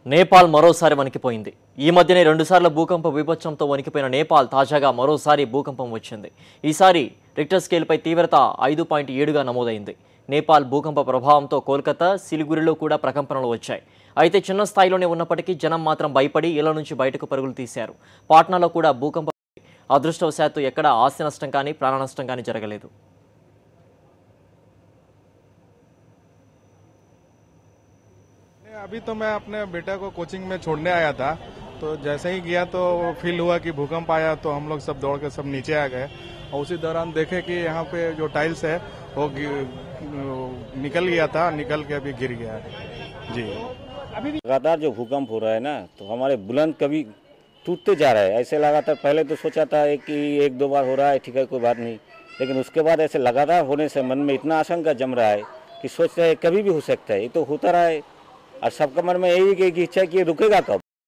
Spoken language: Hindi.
నేపాల్ మరోసారి వణికిపోయింది. ఈ మధ్యనే రెండుసార్లు భూకంప విపత్సంతో వణికిపోయిన నేపాల్ తాజాగా మరోసారి భూకంపం వచ్చింది. ఈసారి రిక్టర్ స్కేల్పై తీవ్రత 5.7గా నమోదైంది. నేపాల్ భూకంప ప్రభావంతో కోల్కతా, సిలిగురిలో కూడా ప్రకంపనలు వచ్చాయి. అయితే చిన్న స్థాయిలోనే ఉన్నప్పటికీ జనం మాత్రం భయపడి ఇళ్ల నుంచి బయటకు పరుగులు తీశారు. పాట్నాలో కూడా భూకంపం అదృష్టవశాత్తు ఎక్కడ ఆస్తి నష్టం కానీ ప్రాణ నష్టం కానీ జరగలేదు. अभी तो मैं अपने बेटा को कोचिंग में छोड़ने आया था, तो जैसे ही गया तो फील हुआ कि भूकंप आया, तो हम लोग सब दौड़ के सब नीचे आ गए और उसी दौरान देखे कि यहाँ पे जो टाइल्स है वो निकल गया था, निकल के अभी गिर गया है। जी, अभी लगातार जो भूकंप हो रहा है ना, तो हमारे बुलंद कभी टूटते जा रहा है। ऐसे लगातार पहले तो सोचा था कि एक दो बार हो रहा है, ठीक है, कोई बात नहीं, लेकिन उसके बाद ऐसे लगातार होने से मन में इतना आशंका जम रहा है कि सोच रहे हैं कभी भी हो सकता है। ये तो होता रहा है और सबका मन में यही की इच्छा है कि ये रुकेगा कब।